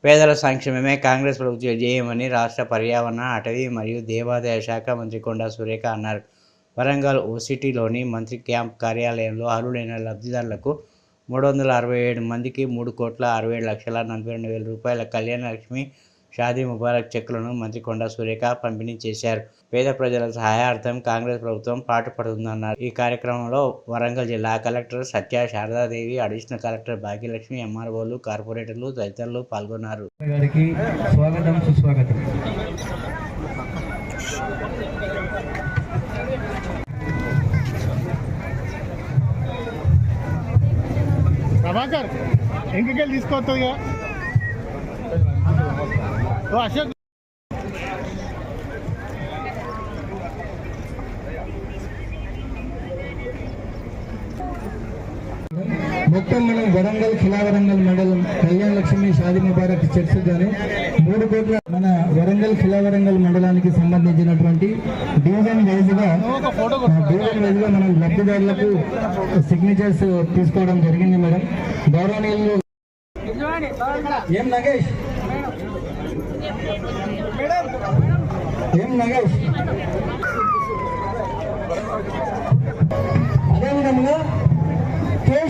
పేదల సంక్షేమమే కాంగ్రెస్ ప్రభుత్వ ధ్యేయమని రాష్ట్ర పర్యావరణ, అటవీ మరియు దేవాదాయ శాఖ మంత్రి కొండా సురేఖ అన్నారు. వరంగల్ ఓసిటీలోని మంత్రి క్యాంప్ కార్యాలయంలో అర్హులైన లబ్ధిదారులకు 367 మందికి 3,67,42,000 రూపాయల కళ్యాణ లక్ష్మి, షాదీ ముబారక్ చెక్కులను మంత్రి కొండా సురేఖ పంపిణీ చేశారు. పేద ప్రజల సహాయార్థం కాంగ్రెస్ ప్రభుత్వం పాటుపడుతుందన్నారు. ఈ కార్యక్రమంలో వరంగల్ జిల్లా కలెక్టర్ సత్య శారదాదేవి, అడిషనల్ కలెక్టర్ భాగ్యలక్ష్మి, ఎంఆర్ఓలు, కార్పొరేటర్లు తదితరులు పాల్గొన్నారు. ప్రభాకర్ ఇంకెళ్ళి తీసుకోవద్దు అశోక్. మొత్తం మనం వరంగల్ ఖిలావరంగల్ మండలం కళ్యాణ లక్ష్మి, షాదీ ముబారక్ చెక్స్ గాను 3 కోట్ల మన వరంగల్ ఖిలావరంగల్ మండలానికి సంబంధించినటువంటి డివిజన్ వైజ్ గా మనం లబ్ధిదారులకు సిగ్నేచర్స్ తీసుకోవడం జరిగింది. మేడం గౌరవనీయులు ఏం నగేష్ అదేవిధంగా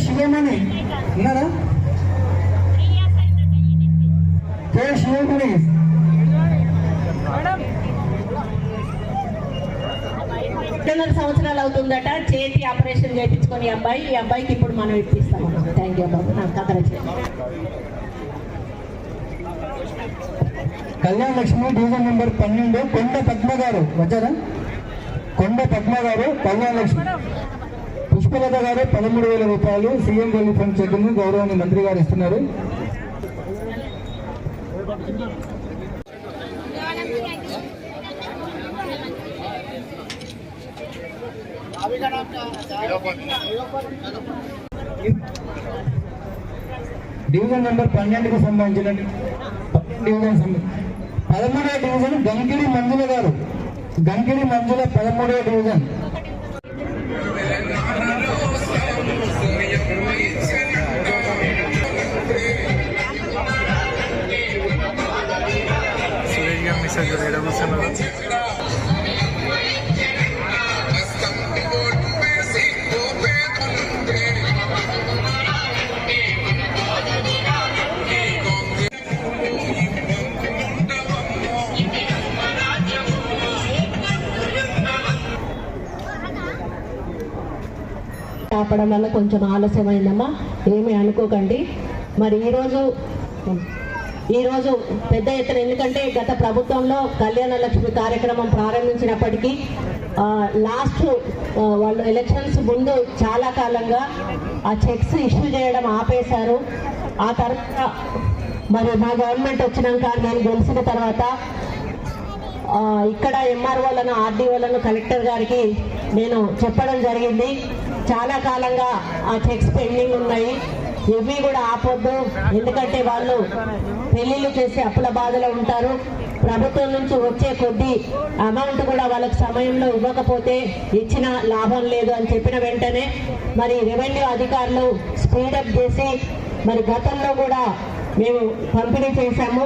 శివమణి ఉన్నారా? శివమణి 2 సంవత్సరాలు అవుతుందట చేతి ఆపరేషన్ చేయించుకొని ఈ అబ్బాయికి ఇప్పుడు మనం ఇప్పిస్తాం. థ్యాంక్ యూ బాబు. నాకు కళ్యాణ లక్ష్మి డివిజన్ నెంబర్ 12 కొండ పద్మ గారు వచ్చారా? కొండ పద్మ గారు కళ్యాణ లక్ష్మి, పుష్పలత గారు 13,000 రూపాయలు సీఎం రిలీఫ్ ఫండ్ చెక్కును గౌరవనీయ మంత్రి గారు ఇస్తున్నారు. డివిజన్ నెంబర్ 12కు సంబంధించిన 13వ డివిజన్ గంగిడి మంజుల గారు, గంగిడి మంజుల 13వ డివిజన్. కాపడం వల్ల కొంచెం ఆలస్యమైందమ్మా, ఏమీ అనుకోకండి. మరి ఈరోజు పెద్ద ఎత్తున, ఎందుకంటే గత ప్రభుత్వంలో కళ్యాణ లక్ష్మి కార్యక్రమం ప్రారంభించినప్పటికీ లాస్ట్ వాళ్ళు ఎలక్షన్స్ ముందు చాలా కాలంగా ఆ చెక్స్ ఇష్యూ చేయడం ఆపేశారు. ఆ తర్వాత మరి మా గవర్నమెంట్ వచ్చినాక నేను గెలిచిన తర్వాత ఇక్కడ ఎంఆర్ఓలను, ఆర్డీఓలను కలెక్టర్ గారికి నేను చెప్పడం జరిగింది. చాలా కాలంగా ఆ చెక్స్ పెండింగ్ ఉన్నాయి, ఇవి కూడా ఆపొద్దు, ఎందుకంటే వాళ్ళు పెళ్లిళ్ళు చేసి అప్పుల బాధలో ఉంటారు. ప్రభుత్వం నుంచి వచ్చే కొద్ది అమౌంట్ కూడా వాళ్ళకి సమయంలో ఇవ్వకపోతే ఇచ్చిన లాభం లేదు అని చెప్పిన వెంటనే మరి రెవెన్యూ అధికారులు స్పీడప్ చేసి మరి గతంలో కూడా మేము పంపిణీ చేశాము.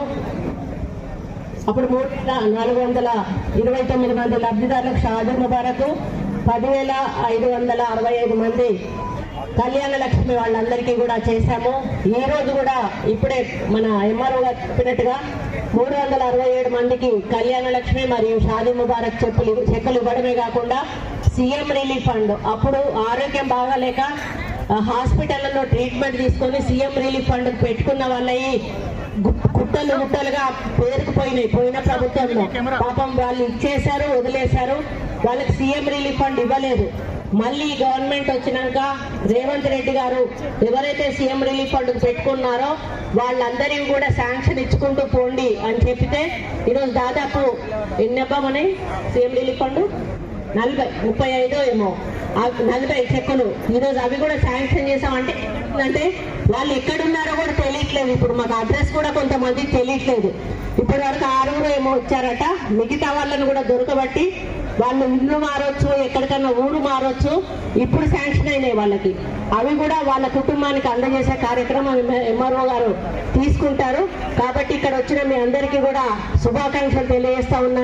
అప్పుడు 3,429 మంది లబ్ధిదారులకు షాదీ ముబారక్, 10,565 మంది కళ్యాణ లక్ష్మి వాళ్ళందరికీ కూడా చేశాము. ఈ రోజు కూడా ఇప్పుడే మన ఎంఆర్ఓ గారు చెప్పినట్టుగా 367 మందికి కళ్యాణ లక్ష్మి మరియు షాదీ ముబారక్ చెక్కులు ఇవ్వడమే కాకుండా సీఎం రిలీఫ్ ఫండ్, అప్పుడు ఆరోగ్యం బాగాలేక హాస్పిటల్లో ట్రీట్మెంట్ తీసుకొని సీఎం రిలీఫ్ ఫండ్ పెట్టుకున్న వాళ్ళవి గుట్టలుగా పోయిన ప్రభుత్వంలో పాపం వాళ్ళు ఇచ్చేశారు, వదిలేశారు. వాళ్ళకి సీఎం రిలీఫ్ ఫండ్ ఇవ్వలేదు. మళ్ళీ గవర్నమెంట్ వచ్చినాక రేవంత్ రెడ్డి గారు ఎవరైతే సీఎం రిలీఫ్ ఫండ్ పెట్టుకున్నారో వాళ్ళందరికీ కూడా శాంక్షన్ ఇచ్చుకుంటూ పోండి అని చెప్పితే ఈరోజు దాదాపు ఎన్ని అబ్బామని సీఎం రిలీఫ్ ఫండ్ 35 ఏమో 40 చెక్కులు ఈరోజు అవి కూడా శాంక్షన్ చేసామంటే అంటే వాళ్ళు ఎక్కడున్నారో కూడా తెలియట్లేదు. ఇప్పుడు మాకు అడ్రస్ కూడా కొంతమందికి తెలియట్లేదు. ఇప్పటి వరకు 6 ఏమో వచ్చారట, మిగతా వాళ్ళని కూడా దొరకబట్టి వాళ్ళు ఇల్లు మారొచ్చు, ఎక్కడికన్నా ఊరు మారొచ్చు. ఇప్పుడు శాంక్షన్ అయినాయి వాళ్ళకి, అవి కూడా వాళ్ళ కుటుంబానికి అందజేసే కార్యక్రమం ఎంఆర్ఓ గారు తీసుకుంటారు. కాబట్టి కాబట్టి ఇక్కడ వచ్చిన మీ అందరికీ కూడా శుభాకాంక్షలు తెలియజేస్తా ఉన్నాను.